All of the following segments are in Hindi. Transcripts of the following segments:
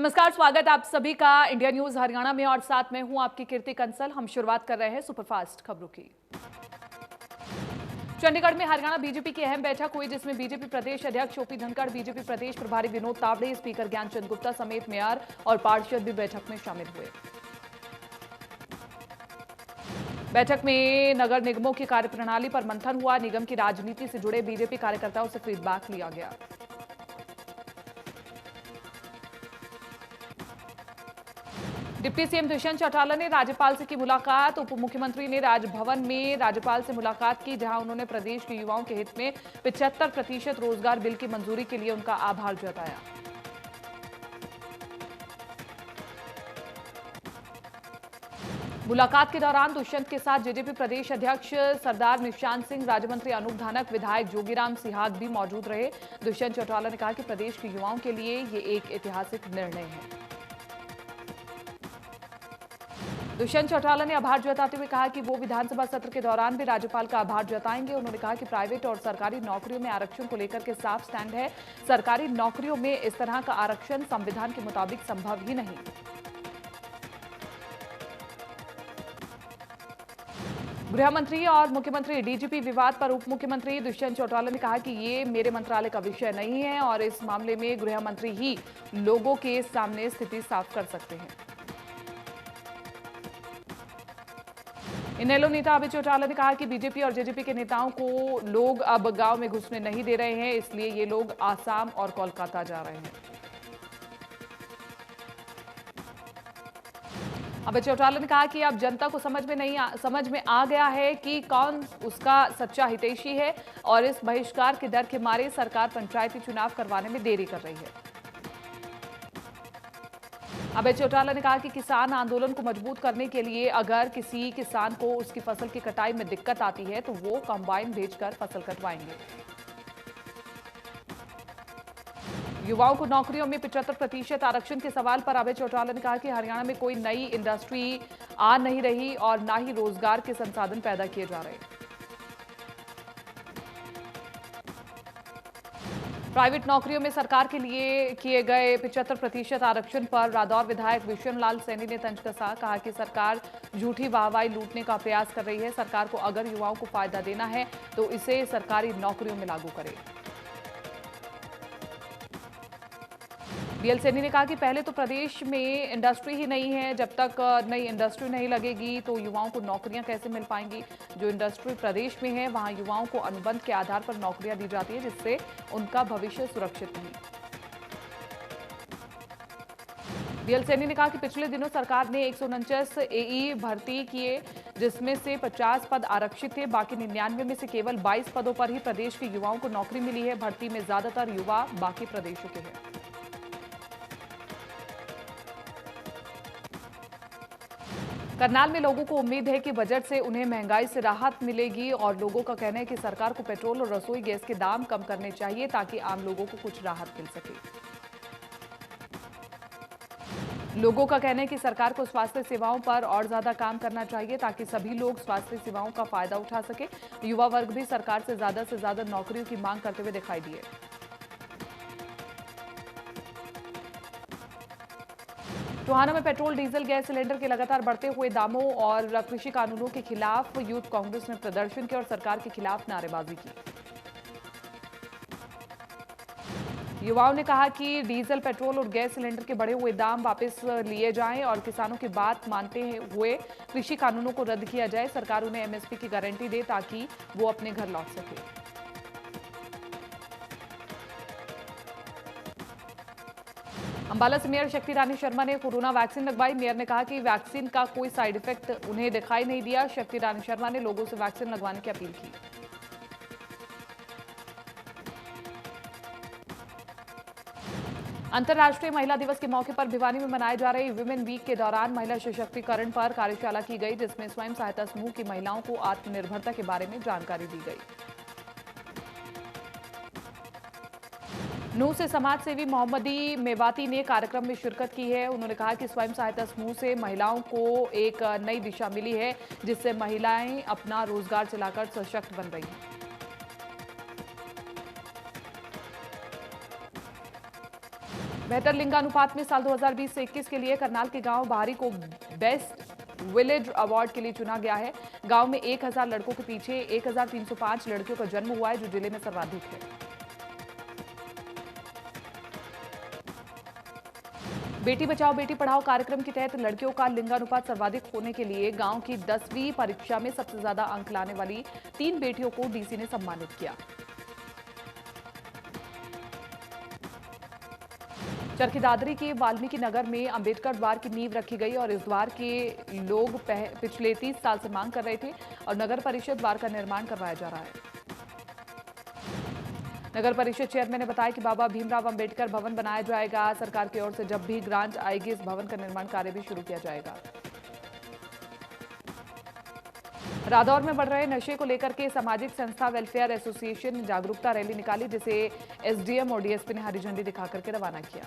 नमस्कार, स्वागत आप सभी का इंडिया न्यूज हरियाणा में और साथ में हूं आपकी कीर्ति कंसल। हम शुरुआत कर रहे हैं सुपरफास्ट खबरों की। चंडीगढ़ में हरियाणा बीजेपी की अहम बैठक हुई, जिसमें बीजेपी प्रदेश अध्यक्ष ओपी धनखड़, बीजेपी प्रदेश प्रभारी विनोद तावड़े, स्पीकर ज्ञानचंद गुप्ता समेत मेयर और पार्षद भी बैठक में शामिल हुए। बैठक में नगर निगमों की कार्यप्रणाली पर मंथन हुआ। निगम की राजनीति से जुड़े बीजेपी कार्यकर्ताओं से फीडबैक लिया गया। डिप्टी सीएम दुष्यंत चौटाला ने राज्यपाल से की मुलाकात। उप मुख्यमंत्री ने राजभवन में राज्यपाल से मुलाकात की, जहां उन्होंने प्रदेश के युवाओं के हित में 75% रोजगार बिल की मंजूरी के लिए उनका आभार जताया। मुलाकात के दौरान दुष्यंत के साथ जेजेपी प्रदेश अध्यक्ष सरदार निशांत सिंह, राज्य मंत्री अनूप धानक, विधायक जोगीराम सिहाग भी मौजूद रहे। दुष्यंत चौटाला ने कहा कि प्रदेश के युवाओं के लिए ये एक ऐतिहासिक निर्णय है। दुष्यंत चौटाला ने आभार जताते हुए कहा कि वो विधानसभा सत्र के दौरान भी राज्यपाल का आभार जताएंगे। उन्होंने कहा कि प्राइवेट और सरकारी नौकरियों में आरक्षण को लेकर के साफ स्टैंड है। सरकारी नौकरियों में इस तरह का आरक्षण संविधान के मुताबिक संभव ही नहीं। गृह मंत्री और मुख्यमंत्री डीजीपी विवाद पर उप मुख्यमंत्री दुष्यंत चौटाला ने कहा कि ये मेरे मंत्रालय का विषय नहीं है और इस मामले में गृह मंत्री ही लोगों के सामने स्थिति साफ कर सकते हैं। इनेलो नेता अभय चौटाला ने कहा कि बीजेपी और जेजेपी के नेताओं को लोग अब गांव में घुसने नहीं दे रहे हैं, इसलिए ये लोग आसाम और कोलकाता जा रहे हैं। अभय चौटाला ने कहा कि अब जनता को समझ में आ गया है कि कौन उसका सच्चा हितैषी है और इस बहिष्कार के डर के मारे सरकार पंचायती चुनाव करवाने में देरी कर रही है। अभय चौटाला ने कहा कि किसान आंदोलन को मजबूत करने के लिए अगर किसी किसान को उसकी फसल की कटाई में दिक्कत आती है तो वो कंबाइन भेजकर फसल कटवाएंगे। युवाओं को नौकरियों में 75% आरक्षण के सवाल पर अभय चौटाला ने कहा कि हरियाणा में कोई नई इंडस्ट्री आ नहीं रही और न ही रोजगार के संसाधन पैदा किए जा रहे। प्राइवेट नौकरियों में सरकार के लिए किए गए 75% आरक्षण पर रादौर विधायक विश्वनाथ सैनी ने तंज कसा। कहा कि सरकार झूठी वाहवाही लूटने का प्रयास कर रही है। सरकार को अगर युवाओं को फायदा देना है तो इसे सरकारी नौकरियों में लागू करे। बीएल सैनी ने कहा कि पहले तो प्रदेश में इंडस्ट्री ही नहीं है, जब तक नई इंडस्ट्री नहीं लगेगी तो युवाओं को नौकरियां कैसे मिल पाएंगी। जो इंडस्ट्री प्रदेश में है वहां युवाओं को अनुबंध के आधार पर नौकरियां दी जाती है, जिससे उनका भविष्य सुरक्षित नहीं। बीएल सैनी ने कहा कि पिछले दिनों सरकार ने 149 एई भर्ती किए, जिसमें से 50 पद आरक्षित थे। बाकी 99 में से केवल 22 पदों पर ही प्रदेश के युवाओं को नौकरी मिली है। भर्ती में ज्यादातर युवा बाकी प्रदेशों के हैं। करनाल में लोगों को उम्मीद है कि बजट से उन्हें महंगाई से राहत मिलेगी और लोगों का कहना है कि सरकार को पेट्रोल और रसोई गैस के दाम कम करने चाहिए ताकि आम लोगों को कुछ राहत मिल सके। लोगों का कहना है कि सरकार को स्वास्थ्य सेवाओं पर और ज्यादा काम करना चाहिए ताकि सभी लोग स्वास्थ्य सेवाओं का फायदा उठा सके। युवा वर्ग भी सरकार से ज्यादा नौकरियों की मांग करते हुए दिखाई दिए। टोहाना में पेट्रोल, डीजल, गैस सिलेंडर के लगातार बढ़ते हुए दामों और कृषि कानूनों के खिलाफ यूथ कांग्रेस ने प्रदर्शन किया और सरकार के खिलाफ नारेबाजी की। युवाओं ने कहा कि डीजल, पेट्रोल और गैस सिलेंडर के बढ़े हुए दाम वापस लिए जाएं और किसानों की बात मानते हुए कृषि कानूनों को रद्द किया जाए। सरकार उन्हें एमएसपी की गारंटी दे ताकि वो अपने घर लौट सके। अंबाला से मेयर शक्ति रानी शर्मा ने कोरोना वैक्सीन लगवाई। मेयर ने कहा कि वैक्सीन का कोई साइड इफेक्ट उन्हें दिखाई नहीं दिया। शक्ति रानी शर्मा ने लोगों से वैक्सीन लगवाने की अपील की। अंतर्राष्ट्रीय महिला दिवस के मौके पर भिवानी में मनाए जा रहे विमेन वीक के दौरान महिला सशक्तिकरण पर कार्यशाला की गई, जिसमें स्वयं सहायता समूह की महिलाओं को आत्मनिर्भरता के बारे में जानकारी दी गई। नूह से समाज सेवी मोहम्मदी मेवाती ने कार्यक्रम में शिरकत की है। उन्होंने कहा कि स्वयं सहायता समूह से महिलाओं को एक नई दिशा मिली है, जिससे महिलाएं अपना रोजगार चलाकर सशक्त बन रही हैं। बेहतर लिंगानुपात में साल 2020 से 21 के लिए करनाल के गांव बाहरी को बेस्ट विलेज अवार्ड के लिए चुना गया है। गांव में 1000 लड़कों के पीछे 1305 लड़कियों का जन्म हुआ है, जो जिले में सर्वाधिक है। बेटी बचाओ बेटी पढ़ाओ कार्यक्रम के तहत लड़कियों का लिंगानुपात सर्वाधिक होने के लिए गांव की 10वीं परीक्षा में सबसे ज्यादा अंक लाने वाली 3 बेटियों को डीसी ने सम्मानित किया। चरखी दादरी के वाल्मीकि नगर में अंबेडकर द्वार की नींव रखी गई और इस द्वार के लोग पिछले 30 साल से मांग कर रहे थे और नगर परिषद द्वार का निर्माण करवाया जा रहा है। नगर परिषद चेयरमैन ने बताया कि बाबा भीमराव अंबेडकर भवन बनाया जाएगा। सरकार की ओर से जब भी ग्रांट आएगी इस भवन का निर्माण कार्य भी शुरू किया जाएगा। रादौर में बढ़ रहे नशे को लेकर के सामाजिक संस्था वेलफेयर एसोसिएशन ने जागरूकता रैली निकाली, जिसे एसडीएम और डीएसपी ने हरी झंडी दिखाकर के रवाना किया।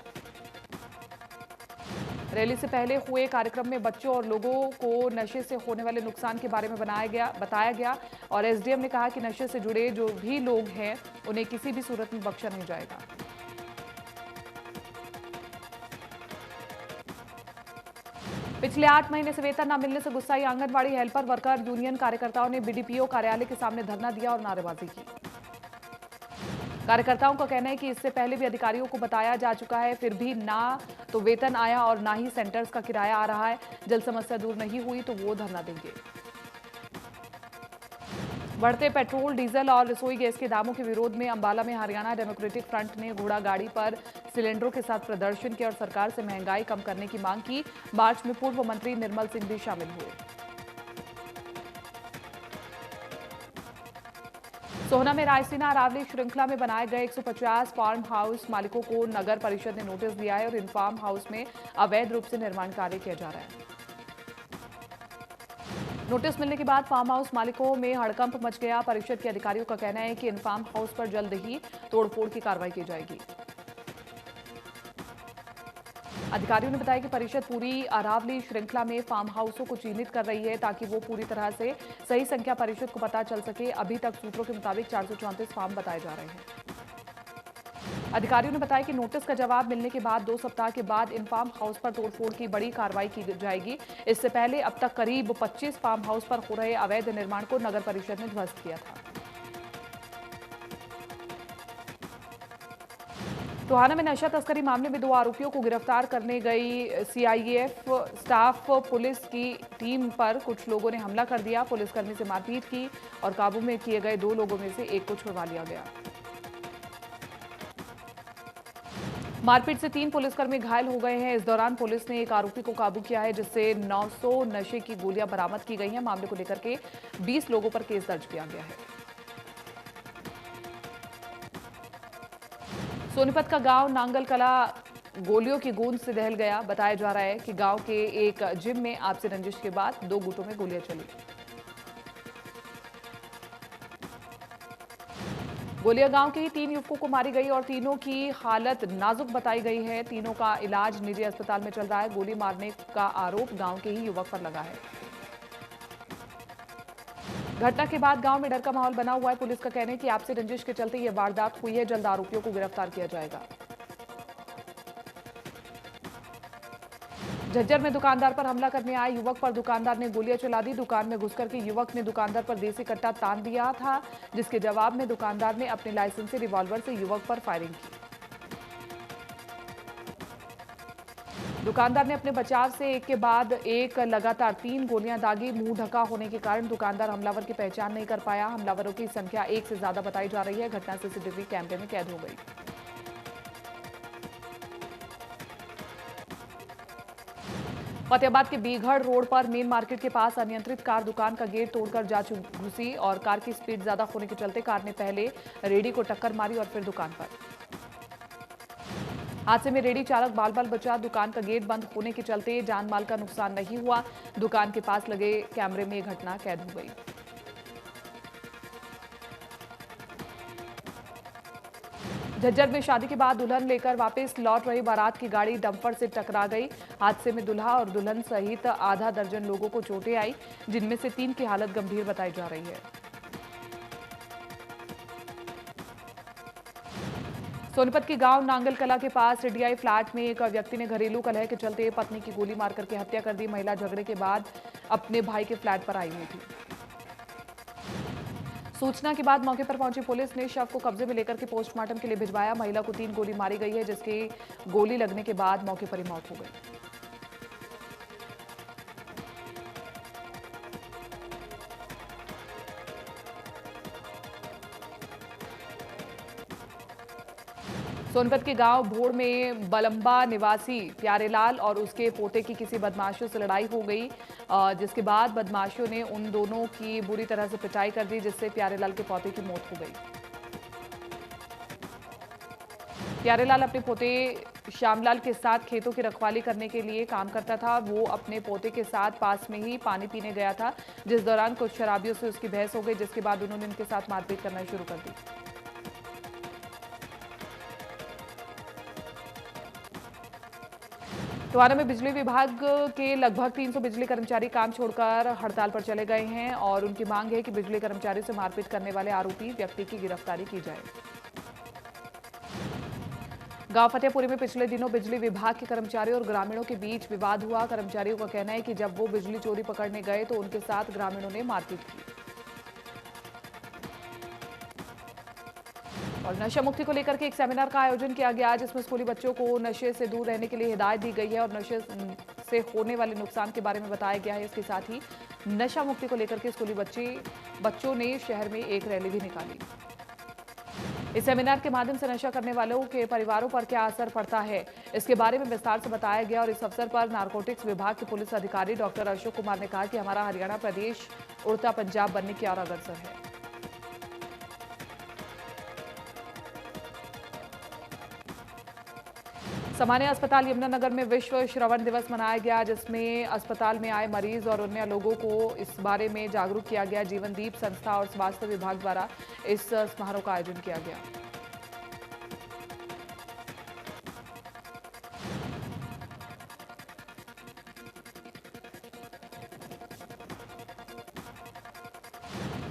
रैली से पहले हुए कार्यक्रम में बच्चों और लोगों को नशे से होने वाले नुकसान के बारे में बताया गया और एसडीएम ने कहा कि नशे से जुड़े जो भी लोग हैं उन्हें किसी भी सूरत में बख्शा नहीं जाएगा। पिछले 8 महीने से वेतन न मिलने से गुस्साई आंगनबाड़ी हेल्पर वर्कर यूनियन कार्यकर्ताओं ने बीडीपीओ कार्यालय के सामने धरना दिया और नारेबाजी की। कार्यकर्ताओं का कहना है कि इससे पहले भी अधिकारियों को बताया जा चुका है, फिर भी ना तो वेतन आया और ना ही सेंटर्स का किराया आ रहा है। जल समस्या दूर नहीं हुई तो वो धरना देंगे। बढ़ते पेट्रोल, डीजल और रसोई गैस के दामों के विरोध में अंबाला में हरियाणा डेमोक्रेटिक फ्रंट ने घोड़ा गाड़ी पर सिलेंडरों के साथ प्रदर्शन किया और सरकार से महंगाई कम करने की मांग की। मार्च में पूर्व मंत्री निर्मल सिंह भी शामिल हुए। सोहना में रायसीना अरावली श्रृंखला में बनाए गए 150 फार्म हाउस मालिकों को नगर परिषद ने नोटिस दिया है और इन फार्म हाउस में अवैध रूप से निर्माण कार्य किया जा रहा है। नोटिस मिलने के बाद फार्म हाउस मालिकों में हड़कंप मच गया। परिषद के अधिकारियों का कहना है कि इन फार्म हाउस पर जल्द ही तोड़फोड़ की कार्रवाई की जाएगी। अधिकारियों ने बताया कि परिषद पूरी अरावली श्रृंखला में फार्म हाउसों को चिन्हित कर रही है ताकि वो पूरी तरह से सही संख्या परिषद को पता चल सके। अभी तक सूत्रों के मुताबिक 434 फार्म बताए जा रहे हैं। अधिकारियों ने बताया कि नोटिस का जवाब मिलने के बाद 2 सप्ताह के बाद इन फार्म हाउस पर तोड़फोड़ की बड़ी कार्रवाई की जाएगी। इससे पहले अब तक करीब 25 फार्म हाउस पर हो रहे अवैध निर्माण को नगर परिषद ने ध्वस्त किया था। टोहाना में नशा तस्करी मामले में 2 आरोपियों को गिरफ्तार करने गई सीआईएफ स्टाफ पुलिस की टीम पर कुछ लोगों ने हमला कर दिया। पुलिसकर्मी से मारपीट की और काबू में किए गए 2 लोगों में से एक को छुड़वा लिया गया। मारपीट से 3 पुलिसकर्मी घायल हो गए हैं। इस दौरान पुलिस ने एक आरोपी को काबू किया है, जिससे 900 नशे की गोलियां बरामद की गई हैं। मामले को लेकर के 20 लोगों पर केस दर्ज किया गया है। सोनीपत का गांव नांगल कला गोलियों की गूंज से दहल गया। बताया जा रहा है कि गांव के एक जिम में आपसी रंजिश के बाद 2 गुटों में गोलियां चली। गोलियां गांव के ही 3 युवकों को मारी गई और तीनों की हालत नाजुक बताई गई है। तीनों का इलाज निजी अस्पताल में चल रहा है। गोली मारने का आरोप गांव के ही युवक पर लगा है। घटना के बाद गांव में डर का माहौल बना हुआ है। पुलिस का कहना है कि आपसी रंजिश के चलते यह वारदात हुई है। जल्द आरोपियों को गिरफ्तार किया जाएगा। झज्जर में दुकानदार पर हमला करने आए युवक पर दुकानदार ने गोलियां चला दी। दुकान में घुसकर के युवक ने दुकानदार पर देसी कट्टा तान दिया था, जिसके जवाब में दुकानदार ने अपने लाइसेंसी रिवॉल्वर से युवक पर फायरिंग की। दुकानदार ने अपने बचाव से एक के बाद एक लगातार 3 गोलियां दागी। मुंह ढका होने के कारण दुकानदार हमलावर की पहचान नहीं कर पाया। हमलावरों की संख्या 1 से ज्यादा बताई जा रही है। घटना सीसीटीवी कैमरे में कैद हो गई। फतेहाबाद के बीघड़ रोड पर मेन मार्केट के पास अनियंत्रित कार दुकान का गेट तोड़कर जा घुसी और कार की स्पीड ज्यादा होने के चलते कार ने पहले रेडी को टक्कर मारी और फिर दुकान पर। हादसे में रेडी चालक बाल बाल बचा। दुकान का गेट बंद होने के चलते जान माल का नुकसान नहीं हुआ। दुकान के पास लगे कैमरे में यह घटना कैद हो गई। झज्जर में शादी के बाद दुल्हन लेकर वापस लौट रही बारात की गाड़ी डंपर से टकरा गई। हादसे में दुल्हा और दुल्हन सहित आधा दर्जन लोगों को चोटें आई, जिनमें से 3 की हालत गंभीर बताई जा रही है। सोनीपत के गांव नांगल कला के पास डीआई फ्लैट में एक व्यक्ति ने घरेलू कलह के चलते पत्नी की गोली मार करके हत्या कर दी। महिला झगड़े के बाद अपने भाई के फ्लैट पर आई हुई थी। सूचना के बाद मौके पर पहुंची पुलिस ने शव को कब्जे में लेकर के पोस्टमार्टम के लिए भिजवाया। महिला को 3 गोली मारी गई है, जिसकी गोली लगने के बाद मौके पर ही मौत हो गई। सोनभद्र के गांव भोड़ में बलंबा निवासी प्यारेलाल और उसके पोते की किसी बदमाशों से लड़ाई हो गई, जिसके बाद बदमाशों ने उन दोनों की बुरी तरह से पिटाई कर दी, जिससे प्यारेलाल के पोते की मौत हो गई। प्यारेलाल अपने पोते श्यामलाल के साथ खेतों की रखवाली करने के लिए काम करता था। वो अपने पोते के साथ पास में ही पानी पीने गया था, जिस दौरान कुछ शराबियों से उसकी बहस हो गई, जिसके बाद उन्होंने उनके साथ मारपीट करना शुरू कर दी। टोहाना में बिजली विभाग के लगभग 300 बिजली कर्मचारी काम छोड़कर हड़ताल पर चले गए हैं और उनकी मांग है कि बिजली कर्मचारी से मारपीट करने वाले आरोपी व्यक्ति की गिरफ्तारी की जाए। गांव फतेहपुरी में पिछले दिनों बिजली विभाग के कर्मचारियों और ग्रामीणों के बीच विवाद हुआ। कर्मचारियों का कहना है कि जब वो बिजली चोरी पकड़ने गए तो उनके साथ ग्रामीणों ने मारपीट की। और नशा मुक्ति को लेकर के एक सेमिनार का आयोजन किया गया, जिसमें स्कूली बच्चों को नशे से दूर रहने के लिए हिदायत दी गई है और नशे से होने वाले नुकसान के बारे में बताया गया है। इसके साथ ही नशा मुक्ति को लेकर के स्कूली बच्चों ने शहर में एक रैली भी निकाली। इस सेमिनार के माध्यम से नशा करने वालों के परिवारों पर क्या असर पड़ता है, इसके बारे में विस्तार से बताया गया। और इस अवसर पर नारकोटिक्स विभाग के पुलिस अधिकारी डॉक्टर अशोक कुमार ने कहा कि हमारा हरियाणा प्रदेश उड़ता पंजाब बनने की ओर अग्रसर है। सामान्य अस्पताल यमुनानगर में विश्व श्रवण दिवस मनाया गया, जिसमें अस्पताल में आए मरीज और अन्य लोगों को इस बारे में जागरूक किया गया। जीवनदीप संस्था और स्वास्थ्य विभाग द्वारा इस समारोह का आयोजन किया गया।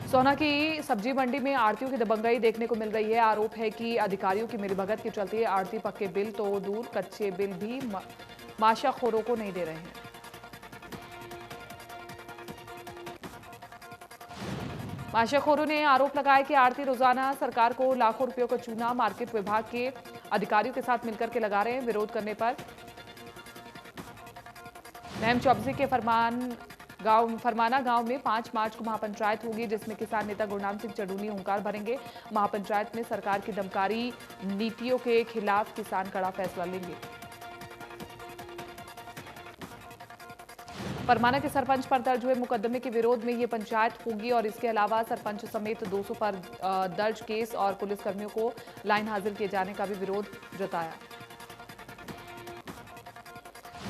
सोहना की सब्जी मंडी में आड़तियों की दबंगई देखने को मिल रही है। आरोप है कि अधिकारियों की मिलीभगत के चलते आड़ती पक्के बिल तो दूर कच्चे बिल भी माशाखोरों को नहीं दे रहे हैं। माशाखोरों ने आरोप लगाया कि आड़ती रोजाना सरकार को लाखों रुपयों का चूना मार्केट विभाग के अधिकारियों के साथ मिलकर के लगा रहे हैं। विरोध करने पर महम चौबसी के फरमाना गांव में 5 मार्च को महापंचायत होगी, जिसमें किसान नेता गुरनाम सिंह चडूनी हुंकार भरेंगे। महापंचायत में सरकार की दमकारी नीतियों के खिलाफ किसान कड़ा फैसला लेंगे। फरमाना के सरपंच पर दर्ज हुए मुकदमे के विरोध में ये पंचायत होगी और इसके अलावा सरपंच समेत 200 पर दर्ज केस और पुलिसकर्मियों को लाइन हाजिर किए जाने का भी विरोध जताया।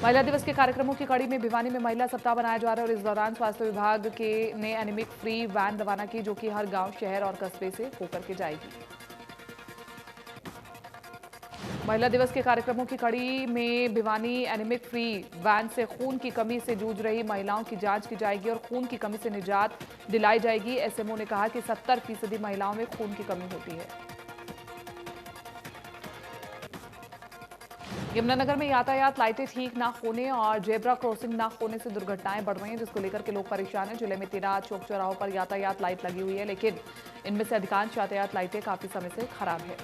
महिला दिवस के कार्यक्रमों की कड़ी में भिवानी में महिला सप्ताह मनाया जा रहा है और इस दौरान स्वास्थ्य विभाग ने एनीमिक फ्री वैन रवाना की, जो कि हर गांव, शहर और कस्बे से होकर के जाएगी। महिला दिवस के कार्यक्रमों की कड़ी में भिवानी एनीमिक फ्री वैन से खून की कमी से जूझ रही महिलाओं की जांच की जाएगी और खून की कमी से निजात दिलाई जाएगी। एसएमओ ने कहा कि 70% महिलाओं में खून की कमी होती है। यमुनानगर में यातायात लाइटें ठीक ना होने और जेब्रा क्रॉसिंग ना होने से दुर्घटनाएं बढ़ रही हैं, जिसको लेकर के लोग परेशान हैं। जिले में 13 चौक चौराहों पर यातायात लाइट लगी हुई है, लेकिन इनमें से अधिकांश यातायात लाइटें काफी समय से खराब है।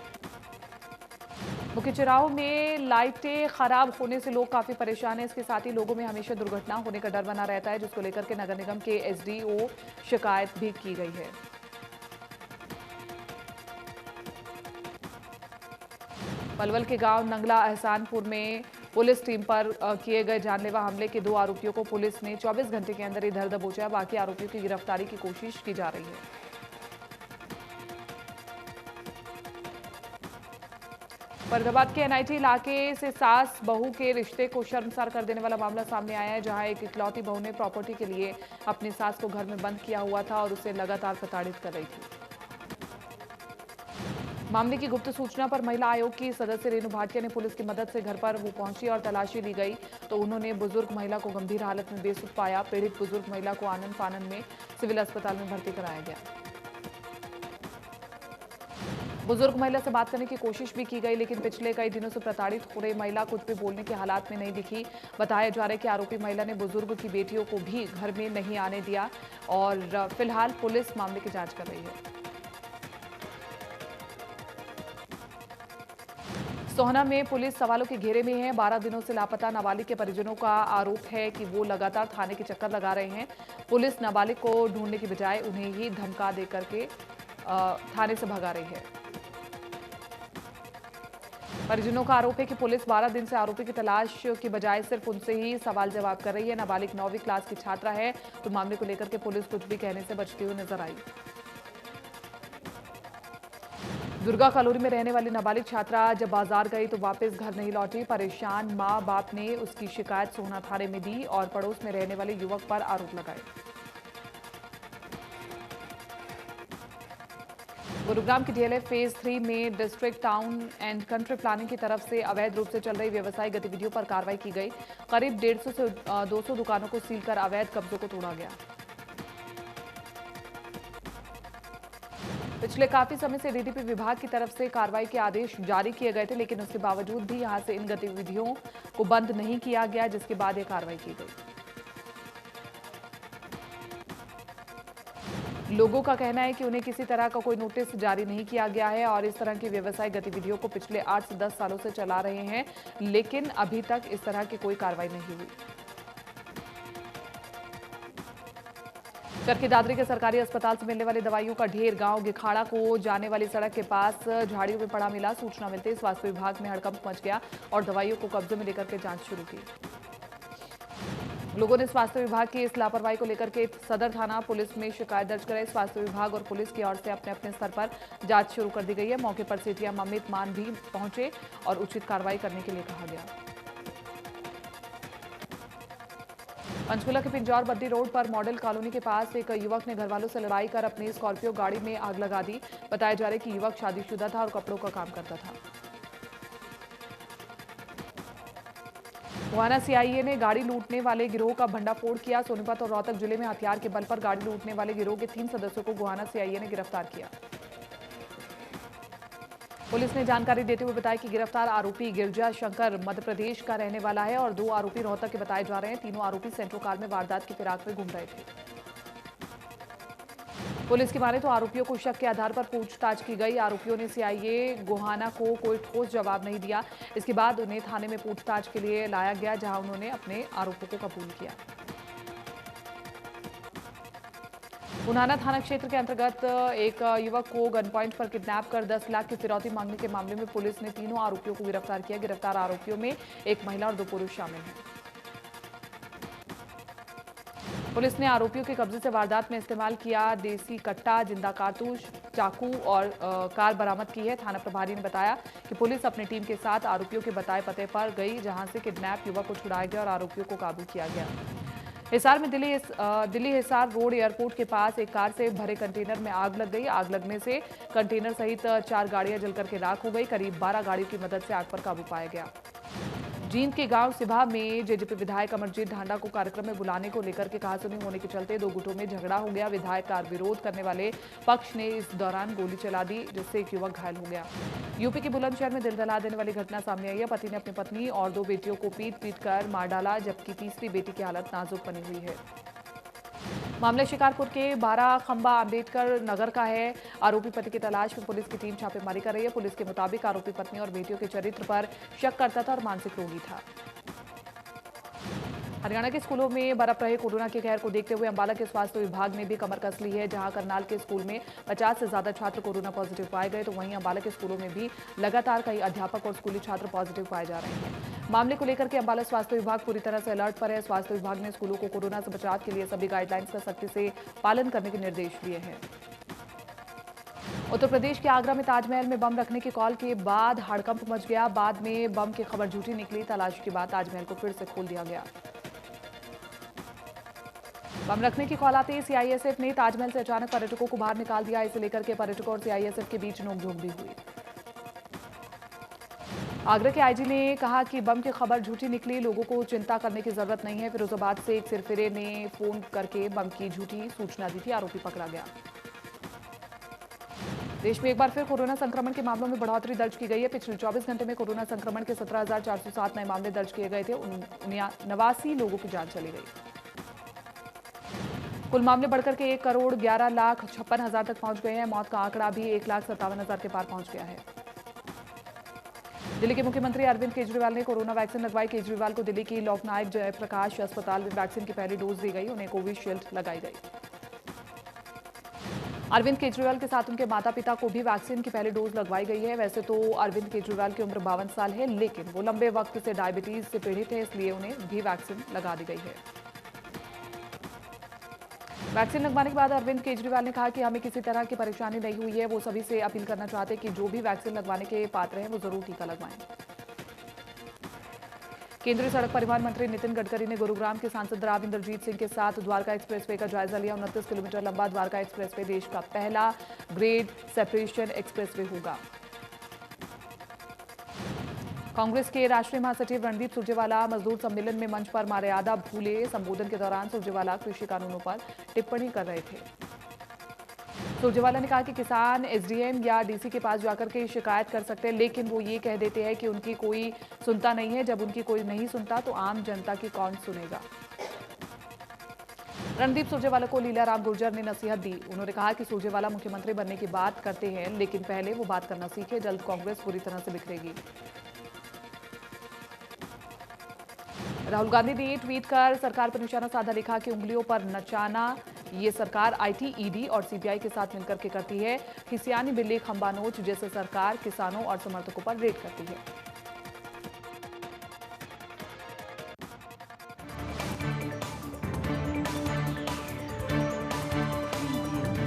मुख्य चौराहों में लाइटें खराब होने से लोग काफी परेशान हैं। इसके साथ ही लोगों में हमेशा दुर्घटना होने का डर बना रहता है, जिसको लेकर के नगर निगम के एसडीओ शिकायत भी की गई है। पलवल के गांव नंगला एहसानपुर में पुलिस टीम पर किए गए जानलेवा हमले के 2 आरोपियों को पुलिस ने 24 घंटे के अंदर इधर दबोचा। बाकी आरोपियों की गिरफ्तारी की कोशिश की जा रही है। फरीदाबाद के एनआईटी इलाके से सास बहू के रिश्ते को शर्मसार कर देने वाला मामला सामने आया है, जहां एक इकलौती बहू ने प्रॉपर्टी के लिए अपनी सास को घर में बंद किया हुआ था और उसे लगातार प्रताड़ित कर रही थी। मामले की गुप्त सूचना पर महिला आयोग की सदस्य रेणु भाटिया ने पुलिस की मदद से घर पर वो पहुंची और तलाशी ली गई, तो उन्होंने बुजुर्ग महिला को गंभीर हालत में बेसुध पाया। पीड़ित बुजुर्ग महिला को आनंद फानन में सिविल अस्पताल में भर्ती कराया गया। बुजुर्ग महिला से बात करने की कोशिश भी की गई, लेकिन पिछले कई दिनों से प्रताड़ित हो रही महिला कुछ भी बोलने के हालात में नहीं दिखी। बताया जा रहा है कि आरोपी महिला ने बुजुर्ग की बेटियों को भी घर में नहीं आने दिया और फिलहाल पुलिस मामले की जांच कर रही है। सोहना में पुलिस सवालों के घेरे में है। 12 दिनों से लापता नाबालिग के परिजनों का आरोप है कि वो लगातार थाने के चक्कर लगा रहे हैं। पुलिस नाबालिग को ढूंढने की बजाय उन्हें ही धमका दे करके थाने से भगा रही है। परिजनों का आरोप है कि पुलिस 12 दिन से आरोपी की तलाश की बजाय सिर्फ उनसे ही सवाल जवाब कर रही है। नाबालिग 9वीं क्लास की छात्रा है, तो मामले को लेकर के पुलिस कुछ भी कहने से बचती हुई नजर आई। दुर्गा कॉलोनी में रहने वाली नाबालिग छात्रा जब बाजार गई तो वापस घर नहीं लौटी। परेशान मां बाप ने उसकी शिकायत सोहना थाने में दी और पड़ोस में रहने वाले युवक पर आरोप लगाए। गुरुग्राम की डीएलएफ फेज 3 में district town and country planning की तरफ से अवैध रूप से चल रही व्यवसायिक गतिविधियों पर कार्रवाई की गई। करीब 150 से 200 दुकानों को सील कर अवैध कब्जों को तोड़ा गया। पिछले काफी समय से डीडीपी विभाग की तरफ से कार्रवाई के आदेश जारी किए गए थे, लेकिन उसके बावजूद भी यहां से इन गतिविधियों को बंद नहीं किया गया, जिसके बाद यह कार्रवाई की गई। लोगों का कहना है कि उन्हें किसी तरह का कोई नोटिस जारी नहीं किया गया है और इस तरह की व्यवसायिक गतिविधियों को पिछले 8 से 10 सालों से चला रहे हैं, लेकिन अभी तक इस तरह की कोई कार्रवाई नहीं हुई। चरखी दादरी के सरकारी अस्पताल से मिलने वाली दवाइयों का ढेर गांव गिखाड़ा को जाने वाली सड़क के पास झाड़ियों में पड़ा मिला। सूचना मिलते ही स्वास्थ्य विभाग में हड़कंप मच गया और दवाइयों को कब्जे में लेकर के जांच शुरू की। लोगों ने स्वास्थ्य विभाग की इस लापरवाही को लेकर के सदर थाना पुलिस में शिकायत दर्ज कराई। स्वास्थ्य विभाग और पुलिस की ओर से अपने अपने स्तर पर जांच शुरू कर दी गई है। मौके पर सीटीएम अमित मान भी पहुंचे और उचित कार्रवाई करने के लिए कहा गया। पंचकुला के पिंजौर बद्दी रोड पर मॉडल कॉलोनी के पास एक युवक ने घरवालों से लड़ाई कर अपनी स्कॉर्पियो गाड़ी में आग लगा दी। बताया जा रहा है कि युवक शादीशुदा था और कपड़ों का काम करता था। गोहाना सीआईए ने गाड़ी लूटने वाले गिरोह का भंडाफोड़ किया। सोनीपत और रोहतक जिले में हथियार के बल पर गाड़ी लूटने वाले गिरोह के 3 सदस्यों को गोहाना सीआईए ने गिरफ्तार किया। पुलिस ने जानकारी देते हुए बताया कि गिरफ्तार आरोपी गिरजा शंकर मध्य प्रदेश का रहने वाला है और 2 आरोपी रोहतक के बताए जा रहे हैं। तीनों आरोपी सेंट्रो कार में वारदात की फिराक में घूम रहे थे। पुलिस की माने तो आरोपियों को शक के आधार पर पूछताछ की गई। आरोपियों ने सीआईए गोहाना को कोई ठोस जवाब नहीं दिया। इसके बाद उन्हें थाने में पूछताछ के लिए लाया गया, जहां उन्होंने अपने आरोपों को कबूल किया। उन्हाना थाना क्षेत्र के अंतर्गत एक युवक को गन पॉइंट पर किडनैप कर 10 लाख की फिरौती मांगने के मामले में पुलिस ने तीनों आरोपियों को गिरफ्तार किया। गिरफ्तार आरोपियों में एक महिला और 2 पुरुष शामिल हैं। पुलिस ने आरोपियों के कब्जे से वारदात में इस्तेमाल किया देसी कट्टा, जिंदा कारतूस, चाकू और कार बरामद की है। थाना प्रभारी ने बताया कि पुलिस अपनी टीम के साथ आरोपियों के बताए पते पर गई, जहां से किडनैप युवक को छुड़ाया गया और आरोपियों को काबू किया गया। हिसार में दिल्ली हिसार रोड एयरपोर्ट के पास एक कार से भरे कंटेनर में आग लग गई। आग लगने से कंटेनर सहित 4 गाड़ियां जलकर के राख हो गई। करीब 12 गाड़ियों की मदद से आग पर काबू पाया गया। जींद के गांव सिभा में जेजेपी विधायक अमरजीत ढांडा को कार्यक्रम में बुलाने को लेकर के कहासुनी होने के चलते 2 गुटों में झगड़ा हो गया। विधायक का विरोध करने वाले पक्ष ने इस दौरान गोली चला दी, जिससे एक युवक घायल हो गया। यूपी के बुलंदशहर में दिल दहला देने वाली घटना सामने आई है। पति ने अपनी पत्नी और 2 बेटियों को पीट कर मार डाला, जबकि तीसरी बेटी की हालत नाजुक बनी हुई है। मामला शिकारपुर के 12 खंबा अंबेडकर नगर का है। आरोपी पति की तलाश में पुलिस की टीम छापेमारी कर रही है। पुलिस के मुताबिक आरोपी पत्नी और बेटियों के चरित्र पर शक करता था और मानसिक रोगी था। हरियाणा के स्कूलों में बरप रहे कोरोना के कहर को देखते हुए अंबाला के स्वास्थ्य विभाग ने भी कमर कस ली है। जहां करनाल के स्कूल में 50 से ज्यादा छात्र कोरोना पॉजिटिव पाए गए, तो वहीं अंबाला के स्कूलों में भी लगातार कई अध्यापक और स्कूली छात्र पॉजिटिव पाए जा रहे हैं। मामले को लेकर के अंबाला स्वास्थ्य विभाग पूरी तरह से अलर्ट पर है। स्वास्थ्य विभाग ने स्कूलों को कोरोना से बचाव के लिए सभी गाइडलाइंस का सख्ती से पालन करने के निर्देश दिए हैं। उत्तर प्रदेश के आगरा में ताजमहल में बम रखने की कॉल के बाद हड़कंप मच गया। बाद में बम की खबर झूठी निकली। तलाशी के बाद ताजमहल को फिर से खोल दिया गया। बम रखने की कॉल आते ही सीआईएसएफ ने ताजमहल से अचानक पर्यटकों को बाहर निकाल दिया। इसे लेकर के पर्यटकों और सीआईएसएफ के बीच नोकझोंक भी हुई। आगरा के आईजी ने कहा कि बम की खबर झूठी निकली, लोगों को चिंता करने की जरूरत नहीं है। फिरोजाबाद से एक सिरफिरे ने फोन करके बम की झूठी सूचना दी थी। आरोपी पकड़ा गया। देश में एक बार फिर कोरोना संक्रमण के मामलों में बढ़ोतरी दर्ज की गई है। पिछले 24 घंटे में कोरोना संक्रमण के 17,407 नए मामले दर्ज किए गए थे। 89 लोगों की जान चली गई। कुल मामले बढ़कर के 1,11,56,000 तक पहुंच गए हैं। मौत का आंकड़ा भी 1,57,000 के पार पहुंच गया है। दिल्ली के मुख्यमंत्री अरविंद केजरीवाल ने कोरोना वैक्सीन लगवाई। केजरीवाल को दिल्ली की लोकनायक जयप्रकाश अस्पताल में वैक्सीन की पहली डोज दी गई। उन्हें कोविशील्ड लगाई गई। अरविंद केजरीवाल के साथ उनके माता पिता को भी वैक्सीन की पहली डोज लगवाई गई है। वैसे तो अरविंद केजरीवाल की उम्र 52 साल है, लेकिन वो लंबे वक्त से डायबिटीज से पीड़ित है, इसलिए उन्हें भी वैक्सीन लगा दी गई है। वैक्सीन लगवाने के बाद अरविंद केजरीवाल ने कहा कि हमें किसी तरह की परेशानी नहीं हुई है। वो सभी से अपील करना चाहते हैं कि जो भी वैक्सीन लगवाने के पात्र हैं वो जरूर टीका लगवाएं। केंद्रीय सड़क परिवहन मंत्री नितिन गडकरी ने गुरुग्राम के सांसद राव इंद्रजीत सिंह के साथ द्वारका एक्सप्रेसवे का जायजा लिया। 29 किलोमीटर लंबा द्वारका एक्सप्रेसवे देश का पहला ग्रेड सेपरेशन एक्सप्रेसवे होगा। कांग्रेस के राष्ट्रीय महासचिव रणदीप सुरजेवाला मजदूर सम्मेलन में मंच पर मर्यादा भूले। संबोधन के दौरान सुरजेवाला कृषि कानूनों पर टिप्पणी कर रहे थे। सुरजेवाला ने कहा कि किसान एसडीएम या डीसी के पास जाकर के शिकायत कर सकते हैं, लेकिन वो ये कह देते हैं कि उनकी कोई सुनता नहीं है। जब उनकी कोई नहीं सुनता तो आम जनता की कौन सुनेगा। रणदीप सुरजेवाला को लीलाराम गुर्जर ने नसीहत दी। उन्होंने कहा कि सुरजेवाला मुख्यमंत्री बनने की बात करते हैं, लेकिन पहले वो बात करना सीखे। जल्द कांग्रेस पूरी तरह से बिखरेगी। राहुल गांधी ने ट्वीट कर सरकार पर निशाना साधा, लिखा कि उंगलियों पर नचाना ये सरकार आईटी, ईडी और सीबीआई के साथ मिलकर के करती है। खिसियानी बिल्ली खंबा नोच जैसे सरकार किसानों और समर्थकों पर रेड करती है।